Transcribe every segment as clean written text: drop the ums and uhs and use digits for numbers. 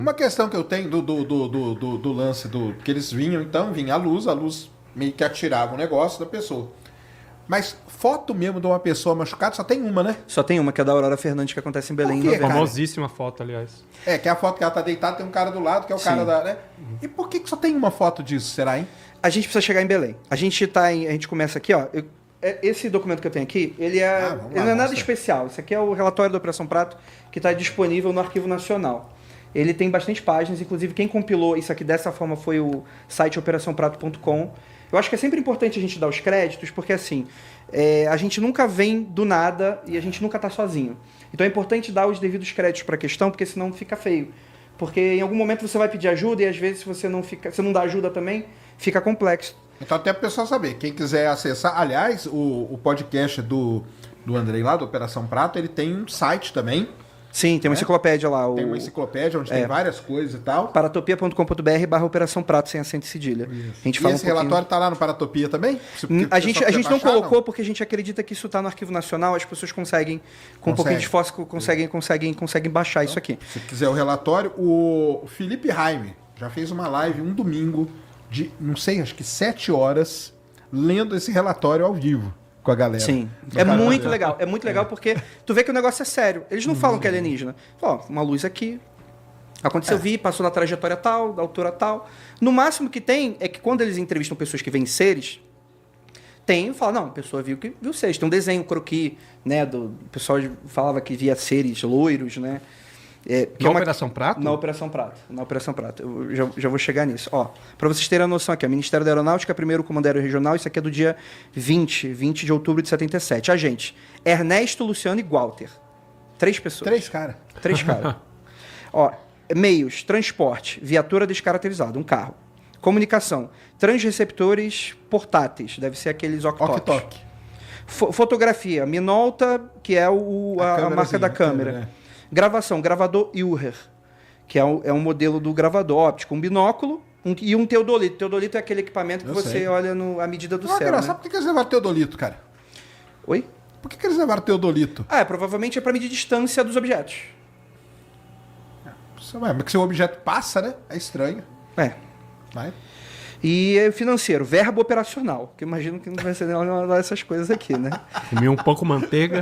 Uma questão que eu tenho do lance que eles vinham, então, vinha a luz meio que atirava o negócio da pessoa. Mas foto mesmo de uma pessoa machucada só tem uma, né? Só tem uma, que é da Aurora Fernandes, que acontece em Belém em Por quê, novembro. Famosíssima foto, aliás. Que é a foto que ela tá deitada, tem um cara do lado, que é o cara da... Né? E por que só tem uma foto disso, será, hein? A gente precisa chegar em Belém. A gente começa aqui, ó. Esse documento que eu tenho aqui, ele não é nada especial. Isso aqui é o relatório da Operação Prato, que está disponível no Arquivo Nacional. Ele tem bastante páginas, inclusive quem compilou isso aqui dessa forma foi o site operaçãoprato.com. Eu acho que é sempre importante a gente dar os créditos, porque assim, a gente nunca vem do nada e a gente nunca está sozinho. Então é importante dar os devidos créditos para a questão, porque senão fica feio. Porque em algum momento você vai pedir ajuda e às vezes se você não dá ajuda também, fica complexo. Então até para o pessoal saber, quem quiser acessar, aliás, o podcast do Andrei lá, do Operação Prato, ele tem um site também. Sim, tem uma enciclopédia lá. Tem uma enciclopédia onde tem várias coisas e tal. paratopia.com.br/Operação Prato, sem acento e cedilha. A gente fala esse relatório está lá no Paratopia também? A gente não colocou porque a gente acredita que isso está no Arquivo Nacional, as pessoas conseguem, com um pouquinho de esforço, conseguem baixar isso aqui. Se quiser o relatório, o Felipe Raime já fez uma live um domingo de, não sei, acho que 7 horas, lendo esse relatório ao vivo com a galera. Sim. É muito legal porque tu vê que o negócio é sério. Eles não falam que é alienígena. Ó, uma luz aqui. Aconteceu, passou na trajetória tal, da altura tal. No máximo que tem é que quando eles entrevistam pessoas que veem seres, fala, não, a pessoa viu seres. Tem um desenho, um croquis, né? O pessoal falava que via seres loiros, né? Operação Prato? Na Operação Prato. Eu já vou chegar nisso. Ó, para vocês terem a noção aqui, o Ministério da Aeronáutica, primeiro Comando Aéreo Regional, isso aqui é do dia 20 de outubro de 77. Agente, Ernesto, Luciano e Walter. 3 pessoas. 3 caras. Ó, meios, transporte, viatura descaracterizada, um carro. Comunicação, transreceptores portáteis, deve ser aqueles Octok. Fotografia, Minolta, que é a marca da câmera. Gravação, gravador Uher, que é um modelo do gravador óptico, um binóculo e um teodolito. Teodolito é aquele equipamento que você olha à medida do céu. Né? Por que eles levaram teodolito, cara? Oi? Por que eles levaram teodolito? Provavelmente é para medir distância dos objetos. Mas que se o objeto passa, né? É estranho. Vai. E financeiro, verbo operacional, que eu imagino que não vai ser nenhuma dessas coisas aqui, né? Comi um pouco manteiga.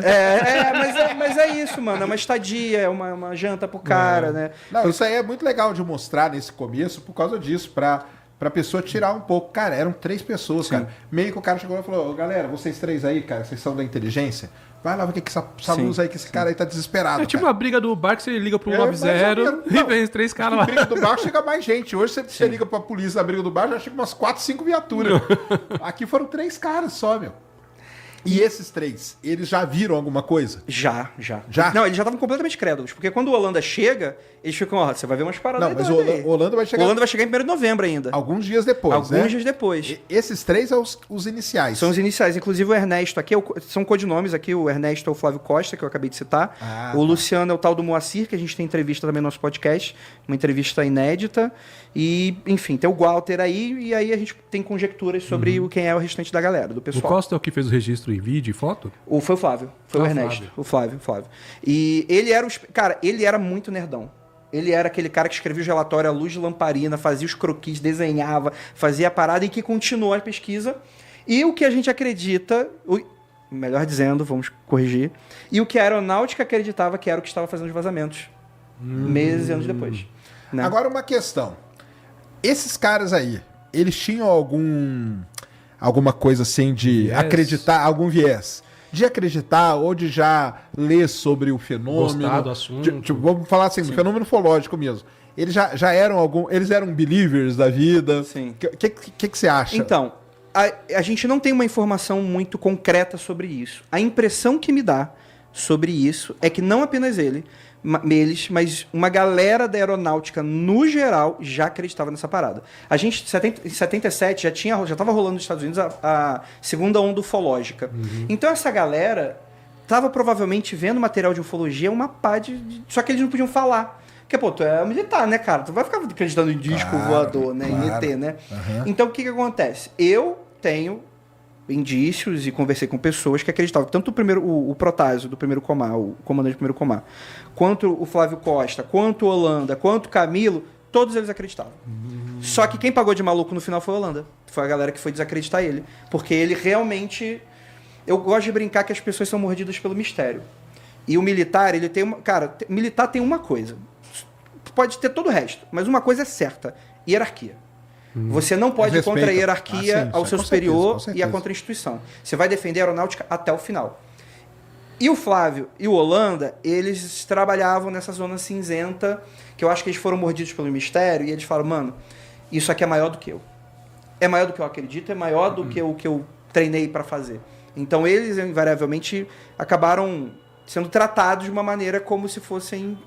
Mas é isso, mano. É uma estadia, é uma janta pro cara, né? Não, isso aí é muito legal de mostrar nesse começo por causa disso, pra pessoa tirar um pouco. Cara, eram 3 pessoas, Sim. cara. Meio que o cara chegou e falou, galera, vocês 3 aí, cara, vocês são da inteligência, vai lá ver o que essa luz aí, que esse cara aí tá desesperado. É tipo uma briga do bar que você liga pro 90 e vem os 3 caras lá. Na briga do bar chega mais gente. Hoje você liga pra polícia na briga do bar, já chega umas 4, 5 viaturas. Aqui foram 3 caras só, meu. E esses 3, eles já viram alguma coisa? Já? Não, eles já estavam completamente crédulos, porque quando o Holanda chega, eles ficam, você vai ver umas paradas. Não, mas o Holanda vai chegar... O Holanda vai chegar em 1º de novembro ainda. Alguns dias depois, Alguns dias depois. Esses 3 são os iniciais. São os iniciais. Inclusive o Ernesto aqui, são codinomes aqui, o Ernesto é o Flávio Costa, que eu acabei de citar. O Luciano é o tal do Moacir, que a gente tem entrevista também no nosso podcast, uma entrevista inédita. E, enfim, tem o Walter aí, e aí a gente tem conjecturas sobre quem é o restante da galera, do pessoal. O Costa é o que fez o registro em vídeo e foto? Foi o Flávio, foi o Ernesto. O Flávio. E ele era ele era muito nerdão. Ele era aquele cara que escrevia os relatórios à luz de lamparina, fazia os croquis, desenhava, fazia a parada e que continuou a pesquisa. E o que a gente acredita, melhor dizendo, vamos corrigir, e o que a aeronáutica acreditava que era o que estava fazendo os vazamentos, meses e anos depois. Né? Agora uma questão. Esses caras aí, eles tinham alguma coisa assim de acreditar, algum viés? De acreditar ou de já ler sobre o fenômeno. Gostar do assunto. Vamos falar assim, do fenômeno ufológico mesmo. Eles já eram eles eram believers da vida? Sim. O que você acha? Então, a gente não tem uma informação muito concreta sobre isso. A impressão que me dá sobre isso é que não apenas eles, mas uma galera da aeronáutica no geral já acreditava nessa parada. A gente, em 77, já estava rolando nos Estados Unidos a segunda onda ufológica. Então essa galera estava provavelmente vendo material de ufologia, uma pá só que eles não podiam falar. Porque, tu é militar, né, cara? Tu vai ficar acreditando em disco voador, né? Em ET, né? Então o que acontece? Eu tenho indícios e conversei com pessoas que acreditavam. Tanto o Protásio, do primeiro Comar, o comandante do primeiro Comar, quanto o Flávio Costa, quanto o Holanda, quanto o Camilo, todos eles acreditavam. Só que quem pagou de maluco no final foi o Holanda. Foi a galera que foi desacreditar ele. Porque ele realmente... Eu gosto de brincar que as pessoas são mordidas pelo mistério. E o militar, ele tem uma... Cara, militar tem uma coisa. Pode ter todo o resto, mas uma coisa é certa. Hierarquia. Você não pode ir contra a hierarquia ao seu superior e a contra a instituição. Você vai defender a aeronáutica até o final. E o Flávio e o Holanda, eles trabalhavam nessa zona cinzenta, que eu acho que eles foram mordidos pelo mistério, e eles falam, mano, isso aqui é maior do que eu. É maior do que eu acredito, é maior do que o que eu treinei para fazer. Então eles, invariavelmente, acabaram sendo tratados de uma maneira como se fossem...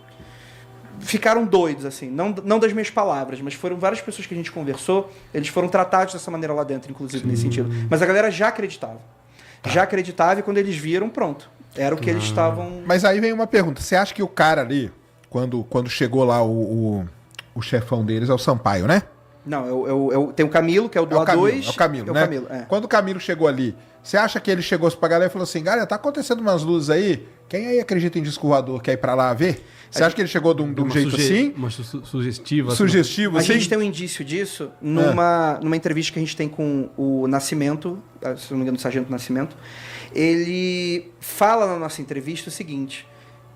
Ficaram doidos, assim. Não das minhas palavras, mas foram várias pessoas que a gente conversou, eles foram tratados dessa maneira lá dentro, inclusive, nesse sentido. Mas a galera já acreditava. Já acreditava e quando eles viram, pronto. Era o que eles estavam... Mas aí vem uma pergunta. Você acha que o cara ali, quando chegou lá o chefão deles, é o Sampaio, né? Não, tem o Camilo, que é o do A2. É o Camilo, né? Quando o Camilo chegou ali, você acha que ele chegou pra galera e falou assim, galera, tá acontecendo umas luzes aí, quem aí acredita em disco voador quer ir pra lá ver? Você acha que ele chegou de um jeito assim? Uma sugestiva. Sugestivo, A assim? gente tem um indício disso numa entrevista que a gente tem com o Nascimento, se não me engano, o Sargento Nascimento. Ele fala na nossa entrevista o seguinte,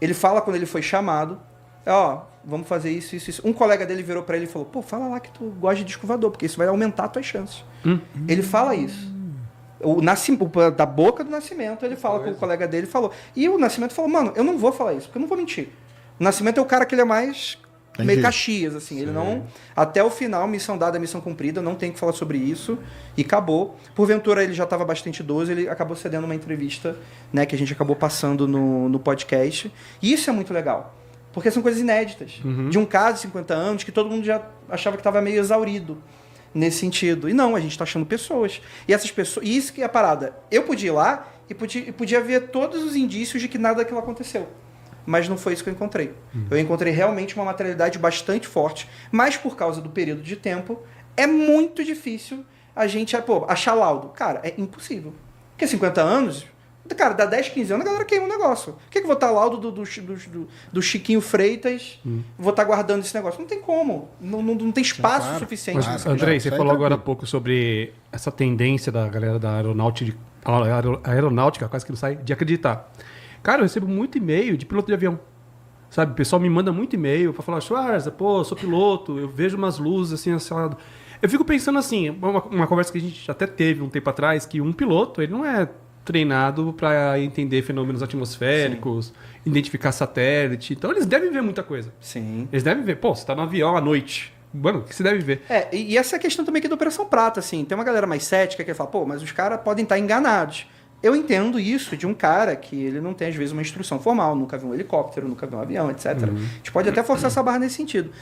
ele fala quando ele foi chamado, vamos fazer isso, isso, isso. Um colega dele virou pra ele e falou, pô, fala lá que tu gosta de disco voador, porque isso vai aumentar as tuas chances. Ele fala isso. Da boca do Nascimento, ele fala com o colega dele, falou. E o Nascimento falou, mano, eu não vou falar isso, porque eu não vou mentir. O Nascimento é o cara que ele é mais meio Caxias, assim. Ele não... Até o final, missão dada, missão cumprida, não tem que falar sobre isso. E acabou. Porventura, ele já estava bastante idoso, ele acabou cedendo uma entrevista, né, que a gente acabou passando no podcast. E isso é muito legal. Porque são coisas inéditas. De um caso de 50 anos que todo mundo já achava que estava meio exaurido nesse sentido. E não, a gente está achando pessoas. E essas pessoas... E isso que é a parada. Eu podia ir lá e podia ver todos os indícios de que nada daquilo aconteceu. Mas não foi isso que eu encontrei. Eu encontrei realmente uma materialidade bastante forte. Mas por causa do período de tempo, é muito difícil a gente achar laudo. Cara, é impossível. Porque 50 anos... Cara, dá 10, 15 anos a galera queima o negócio. Por que eu vou estar laudo do Chiquinho Freitas, vou estar guardando esse negócio? Não tem como. Não tem espaço suficiente. Mas, Andrei, você falou agora há pouco sobre essa tendência da galera da aeronáutica, quase que não sai, de acreditar. Cara, eu recebo muito e-mail de piloto de avião. Sabe, o pessoal me manda muito e-mail pra falar, Schwarza, pô, sou piloto, eu vejo umas luzes assim, assado. Eu fico pensando assim, uma conversa que a gente até teve um tempo atrás, que um piloto, ele não é treinado para entender fenômenos atmosféricos, identificar satélite. Então eles devem ver muita coisa. Sim. Eles devem ver, pô, você tá no avião à noite. Mano, o que você deve ver? E essa é a questão também aqui da Operação Prata, assim. Tem uma galera mais cética que fala, pô, mas os caras podem estar enganados. Eu entendo isso de um cara que ele não tem, às vezes, uma instrução formal, nunca viu um helicóptero, nunca viu um avião, etc. A gente pode até forçar essa barra nesse sentido.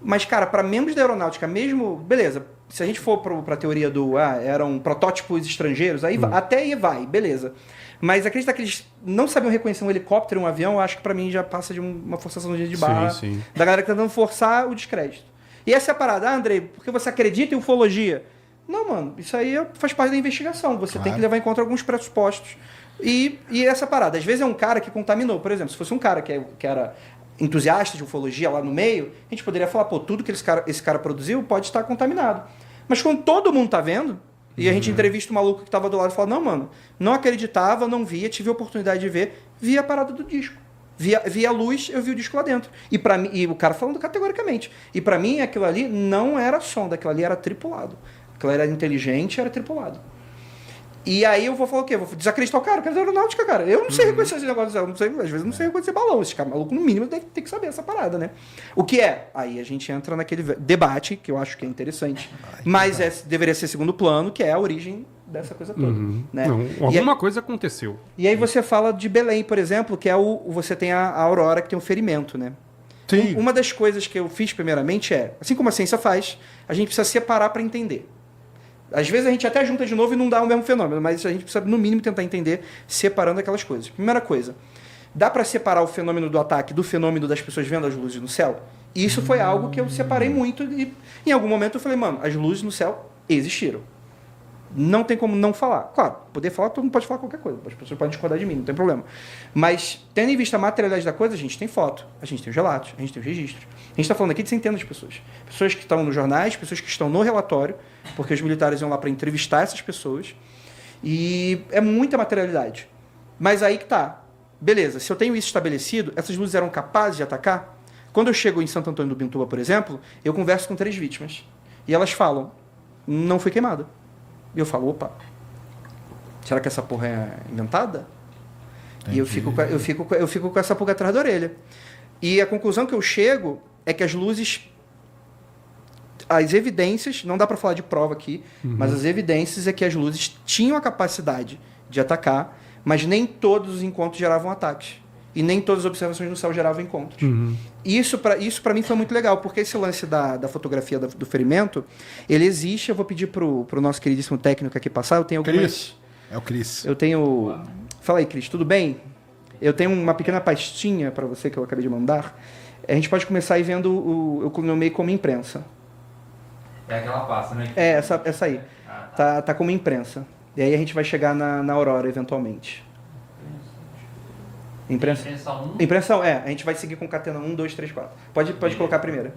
Mas, cara, para membros da aeronáutica, mesmo... Beleza, se a gente for para a teoria do... eram protótipos estrangeiros, aí até aí vai, beleza. Mas acreditar que eles não sabiam reconhecer um helicóptero e um avião, eu acho que para mim já passa de uma forçação de barra da galera que tá tentando forçar o descrédito. E essa é a parada. Andrei, porque você acredita em ufologia? Não, mano, isso aí faz parte da investigação. Você tem que levar em conta alguns pressupostos. E essa parada. Às vezes é um cara que contaminou. Por exemplo, se fosse um cara que era entusiasta de ufologia lá no meio, a gente poderia falar, pô, tudo que esse cara produziu pode estar contaminado. Mas quando todo mundo tá vendo, e a gente entrevista o maluco que tava do lado e fala, não, mano, não acreditava, não via, tive a oportunidade de ver, via a parada do disco. Via a luz, eu vi o disco lá dentro. E para mim, e o cara falando categoricamente. E para mim, aquilo ali não era sonda, aquilo ali era tripulado. Aquilo era inteligente, era tripulado. E aí eu vou falar o quê? Eu vou desacreditar o cara, que é da aeronáutica, cara. Eu não sei reconhecer esse negócio, eu não sei, às vezes eu não sei reconhecer balão. Esse cara maluco, no mínimo, deve ter que saber essa parada, né? O que é? Aí a gente entra naquele debate, que eu acho que é interessante, mas deveria ser segundo plano, que é a origem dessa coisa toda. Né? Não, alguma coisa aconteceu. E aí você fala de Belém, por exemplo, que é você tem a Aurora, que tem um ferimento, né? Sim. Uma das coisas que eu fiz primeiramente assim como a ciência faz, a gente precisa separar para entender. Às vezes a gente até junta de novo e não dá o mesmo fenômeno, mas a gente precisa, no mínimo, tentar entender separando aquelas coisas. Primeira coisa, dá para separar o fenômeno do ataque do fenômeno das pessoas vendo as luzes no céu? E isso foi algo que eu separei muito e em algum momento eu falei, mano, as luzes no céu existiram. Não tem como não falar. Claro, poder falar, todo mundo pode falar qualquer coisa. As pessoas podem discordar de mim, não tem problema. Mas, tendo em vista a materialidade da coisa, a gente tem foto, a gente tem os relatos, a gente tem os registros. A gente está falando aqui de centenas de pessoas. Pessoas que estão nos jornais, pessoas que estão no relatório, porque os militares iam lá para entrevistar essas pessoas. E é muita materialidade. Mas aí que tá. Beleza, se eu tenho isso estabelecido, essas luzes eram capazes de atacar? Quando eu chego em Santo Antônio do Ubintuba, por exemplo, eu converso com 3 vítimas. E elas falam, não fui queimada. E eu falo, opa, será que essa porra é inventada? Entendi. E eu fico com essa pulga atrás da orelha. E a conclusão que eu chego é que as luzes, as evidências, não dá para falar de prova aqui, mas as evidências é que as luzes tinham a capacidade de atacar, mas nem todos os encontros geravam ataques. E nem todas as observações no céu geravam encontros. Isso para mim foi muito legal, porque esse lance da fotografia do ferimento, ele existe. Eu vou pedir pro nosso queridíssimo técnico aqui passar. Eu tenho algumas... Cris. É o Cris. Eu tenho... Fala aí, Cris, tudo bem? Eu tenho uma pequena pastinha para você que eu acabei de mandar. A gente pode começar aí vendo eu nomeei como imprensa. É aquela pasta, né? É, essa aí. Tá como imprensa. E aí a gente vai chegar na Aurora, eventualmente. Impressão, a gente vai seguir com catena 1, 2, 3, 4. Pode colocar a primeira.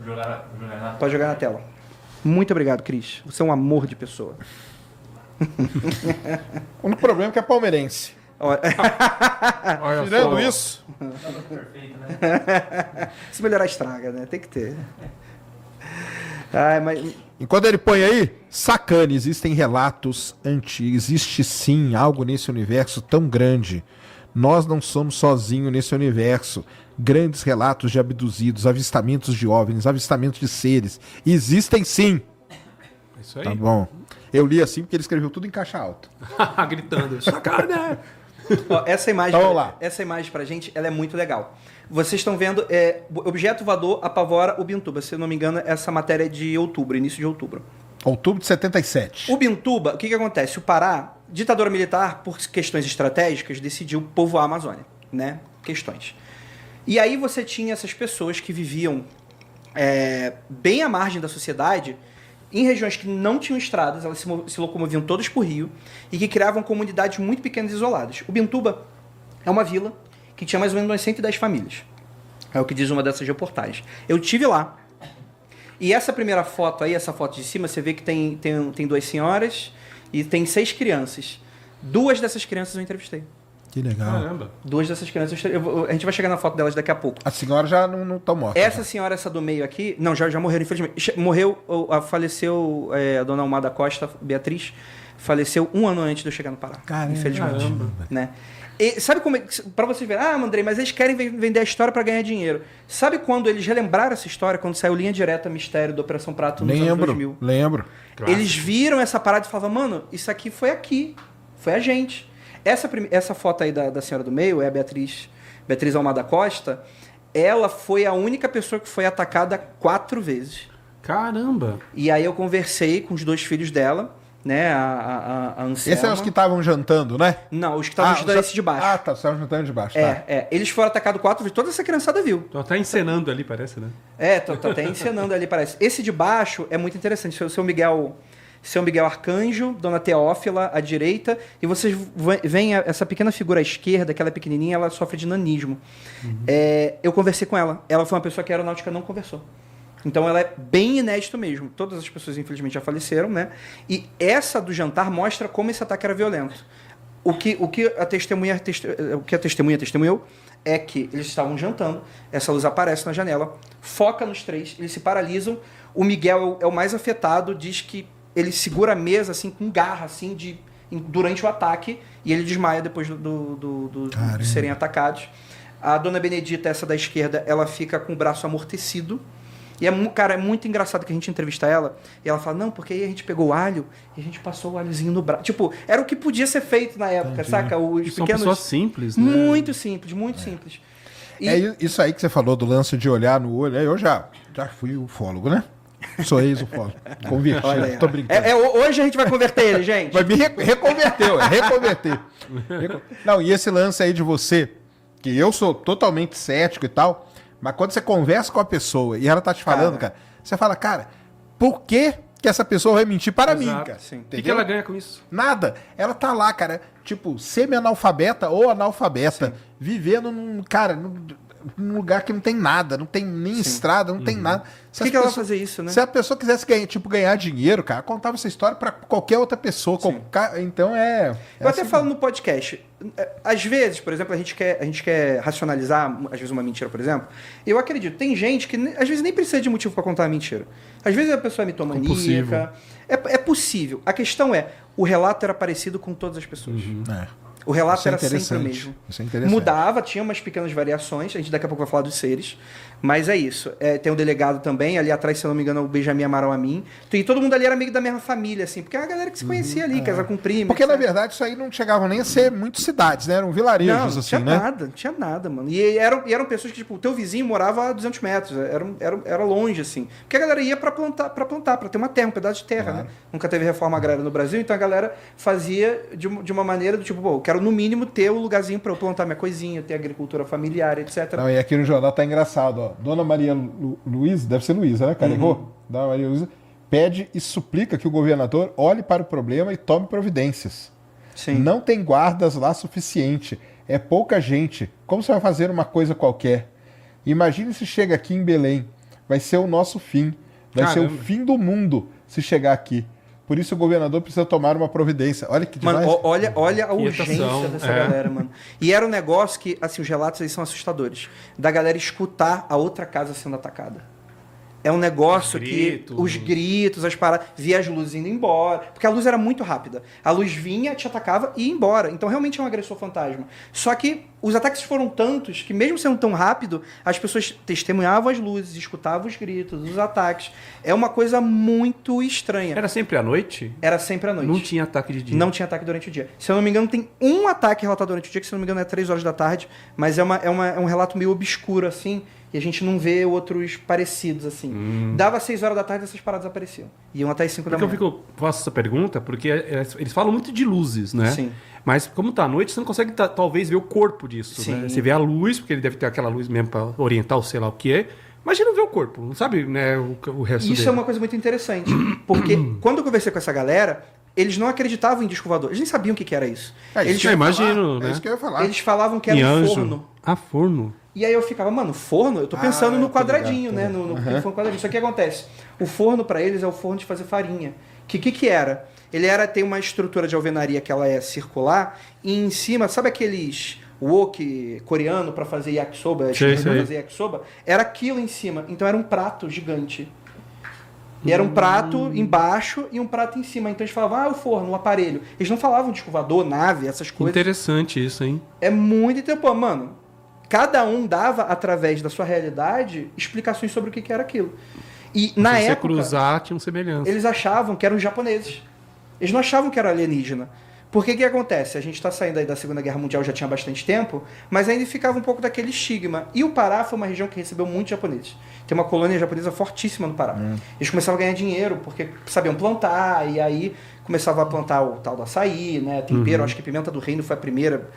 Pode jogar na tela. Muito obrigado, Cris. Você é um amor de pessoa. O único problema é que é palmeirense. Tirando isso. Perfeito, né? Se melhorar, estraga, né? Tem que ter. Ai, mas... Enquanto ele põe aí, sacane, existem relatos antigos. Existe sim algo nesse universo tão grande. Nós não somos sozinhos nesse universo. Grandes relatos de abduzidos, avistamentos de OVNIs, avistamentos de seres. Existem sim. Isso aí. Tá bom. Eu li assim porque ele escreveu tudo em caixa alta. Gritando. Sacana! Ó, essa imagem, então, lá. Essa imagem pra gente, ela é muito legal. Vocês estão vendo, objeto voador apavora Ubintuba. Se eu não me engano, essa matéria é de outubro, início de outubro. Outubro de 77. Ubintuba, o que acontece? O Pará, ditadura militar, por questões estratégicas, decidiu povoar a Amazônia, né? Questões. E aí você tinha essas pessoas que viviam bem à margem da sociedade, em regiões que não tinham estradas, elas se locomoviam todas por rio, e que criavam comunidades muito pequenas e isoladas. Ubintuba é uma vila que tinha mais ou menos umas 110 famílias. É o que diz uma dessas reportagens. Eu estive lá. E essa primeira foto aí, essa foto de cima, você vê que tem 2 senhoras e tem 6 crianças. 2 dessas crianças eu entrevistei. Que legal. Caramba. 2 dessas crianças, a gente vai chegar na foto delas daqui a pouco. A senhora já não tá morta. Essa senhora, essa do meio aqui, não, já morreram, infelizmente. Faleceu a dona Almada Costa, Beatriz, faleceu 1 ano antes de eu chegar no Pará. Caramba. Infelizmente. Né? E sabe como é, pra vocês verem, Andrei, mas eles querem vender a história para ganhar dinheiro. Sabe quando eles relembraram essa história, quando saiu Linha Direta Mistério da Operação Prato nos anos 2000? Lembro. Eles viram essa parada e falavam, mano, isso aqui, foi a gente. Essa foto aí da senhora do meio é a Beatriz Almada Costa. Ela foi a única pessoa que foi atacada 4 vezes. Caramba! E aí eu conversei com os 2 filhos dela, né? A Anselma. Esses são os que estavam jantando, né? Não, os que estavam jantando esse de baixo. Ah, tá. Estavam jantando de baixo, tá. Eles foram atacados 4 vezes. Toda essa criançada viu. Tô até encenando ali, parece, né? Tá até encenando ali, parece. Esse de baixo é muito interessante. Seu Miguel Arcanjo, Dona Teófila à direita, e vocês veem essa pequena figura à esquerda, aquela pequenininha, ela sofre de nanismo. Eu conversei com ela. Ela foi uma pessoa que a aeronáutica não conversou. Então ela é bem inédito mesmo. Todas as pessoas, infelizmente, já faleceram, né? E essa do jantar mostra como esse ataque era violento. O que a testemunha testemunhou é que eles estavam jantando, essa luz aparece na janela, foca nos 3, eles se paralisam. O Miguel é o mais afetado, diz que ele segura a mesa assim com garra assim durante o ataque e ele desmaia depois de serem atacados. A dona Benedita, essa da esquerda, ela fica com o braço amortecido. E é muito engraçado que a gente entrevista ela e ela fala, não, porque aí a gente pegou o alho e a gente passou o alhozinho no braço. Tipo, era o que podia ser feito na época, saca? São pessoas simples, né? Muito simples, muito simples. Isso aí que você falou do lance de olhar no olho, eu já fui ufólogo, né? Sou ex-ufólogo. Converti, tô brincando. Hoje a gente vai converter ele, gente. Vai me reconverter. Não, e esse lance aí de você, que eu sou totalmente cético e tal, mas quando você conversa com a pessoa e ela tá te falando, cara, você fala, cara, por que que essa pessoa vai mentir para Exato. mim, cara. Sim. O que ela ganha com isso? Nada. Ela tá lá, cara, tipo, semi-analfabeta ou analfabeta, vivendo num lugar que não tem nada, não tem nem estrada, não tem nada. Por que ela vai fazer isso, né? Se a pessoa quisesse ganhar dinheiro, cara, contava essa história pra qualquer outra pessoa. Então Eu até falo no podcast. Às vezes, por exemplo, a gente quer racionalizar, às vezes, uma mentira, por exemplo. Eu acredito, tem gente que às vezes nem precisa de motivo para contar uma mentira. Às vezes a pessoa é mitomaníaca. É possível. A questão é, o relato era parecido com todas as pessoas. O relato Isso é era sempre o interessante. mesmo. Isso é interessante. Mudava, tinha umas pequenas variações. A gente daqui a pouco vai falar dos seres. Mas é isso. Tem o delegado também. Ali atrás, se eu não me engano, o Benjamin Amaral Amin. E todo mundo ali era meio da mesma família, assim. Porque é uma galera que se conhecia ali, casa com primo. Porque, etc. na verdade, isso aí não chegava nem a ser muito cidades, né? Eram vilarejos, Não, assim, tinha né? nada, não tinha nada, mano. E eram pessoas que, tipo, o teu vizinho morava a 200 metros. Era longe, assim. Porque a galera ia pra plantar, pra ter uma terra, um pedaço de terra, Claro. né? Nunca teve reforma agrária no Brasil, então a galera fazia de uma maneira do tipo, pô, eu quero no mínimo ter um lugarzinho pra eu plantar minha coisinha, ter agricultura familiar, etc. Não, e aqui no jornal tá engraçado, ó. Dona Maria Luísa, deve ser Luísa, né, cara? Errou? Dona Maria Luísa pede e suplica que o governador olhe para o problema e tome providências. Sim. Não tem guardas lá suficiente. É pouca gente. Como você vai fazer uma coisa qualquer? Imagine se chega aqui em Belém. Vai ser o nosso fim. Vai ser o Caramba. fim do mundo se chegar aqui. Por isso o governador precisa tomar uma providência. Olha que demais. Mano, olha a urgência Quietação, dessa é. galera, mano. E era um negócio que, assim, os relatos aí são assustadores. Da galera escutar a outra casa sendo atacada. É um negócio os gritos, as paradas, via as luzes indo embora. Porque a luz era muito rápida. A luz vinha, te atacava e ia embora. Então realmente é um agressor fantasma. Só que os ataques foram tantos que, mesmo sendo tão rápido, as pessoas testemunhavam as luzes, escutavam os gritos, os ataques. É uma coisa muito estranha. Era sempre à noite? Era sempre à noite. Não tinha ataque de dia. Não tinha ataque durante o dia. Se eu não me engano, tem um ataque relatado durante o dia, que se eu não me engano é 3 horas da tarde, mas é um relato meio obscuro, assim, e a gente não vê outros parecidos, assim. Dava 6 horas da tarde e essas paradas apareciam. Iam até as 5 da Porque manhã. eu faço essa pergunta, porque eles falam muito de luzes, né? Sim. Mas como tá à noite, você não consegue talvez ver o corpo disso, Sim. né? Você vê a luz, porque ele deve ter aquela luz mesmo para orientar o sei lá o que é, mas você não vê o corpo, não sabe, né, o resto Isso dele. é uma coisa muito interessante, porque quando eu conversei com essa galera, eles não acreditavam em disco voador. Eles nem sabiam o que era isso. Eles, eu imagino, né? É isso que eu ia falar. eles falavam que era Em um anjo. forno. Ah, forno. E aí eu ficava, mano, forno? Eu tô pensando no tô quadradinho, ligado, né? No forno quadradinho. Só que o que acontece? O forno pra eles é o forno de fazer farinha. Que era? Ele tem uma estrutura de alvenaria que ela é circular e em cima, sabe aqueles wok coreano pra fazer yakisoba? Sei. Pra fazer yakisoba? Era aquilo em cima. Então era um prato gigante. E era um prato embaixo e um prato em cima. Então eles falavam, o forno, o aparelho. Eles não falavam de escovador, nave, essas coisas. Interessante isso, hein? É muito tempo, mano. Cada um dava, através da sua realidade, explicações sobre o que era aquilo. E na Se você época, cruzar, tinha um semelhança. eles achavam que eram japoneses. Eles não achavam que era alienígena. Porque que acontece? A gente está saindo aí da Segunda Guerra Mundial já tinha bastante tempo, mas ainda ficava um pouco daquele estigma. E o Pará foi uma região que recebeu muitos japoneses. Tem uma colônia japonesa fortíssima no Pará. Eles começavam a ganhar dinheiro porque sabiam plantar, e aí começavam a plantar o tal do açaí, né? Tempero, acho que pimenta do reino foi a primeira.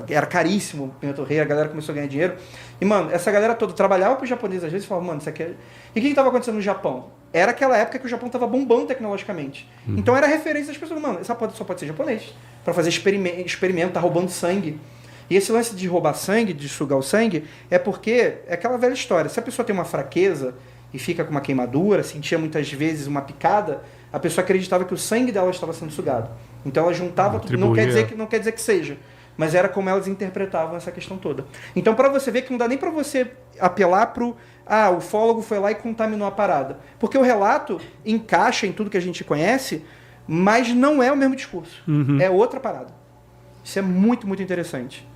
Era caríssimo pimenta do reino, a galera começou a ganhar dinheiro. E, mano, essa galera toda trabalhava para os japoneses, às vezes falava, mano, isso aqui é... E o que estava acontecendo no Japão? Era aquela época que o Japão estava bombando tecnologicamente. Então era referência das pessoas, mano, só pode ser japonês. Para fazer experimento, tá roubando sangue. E esse lance de roubar sangue, de sugar o sangue, é porque é aquela velha história. Se a pessoa tem uma fraqueza e fica com uma queimadura, sentia muitas vezes uma picada, a pessoa acreditava que o sangue dela estava sendo sugado. Então ela juntava tudo. Não quer dizer que seja. Mas era como elas interpretavam essa questão toda. Então, para você ver que não dá nem para você apelar pro... o ufólogo foi lá e contaminou a parada. Porque o relato encaixa em tudo que a gente conhece, mas não é o mesmo discurso. É outra parada. Isso é muito, muito interessante.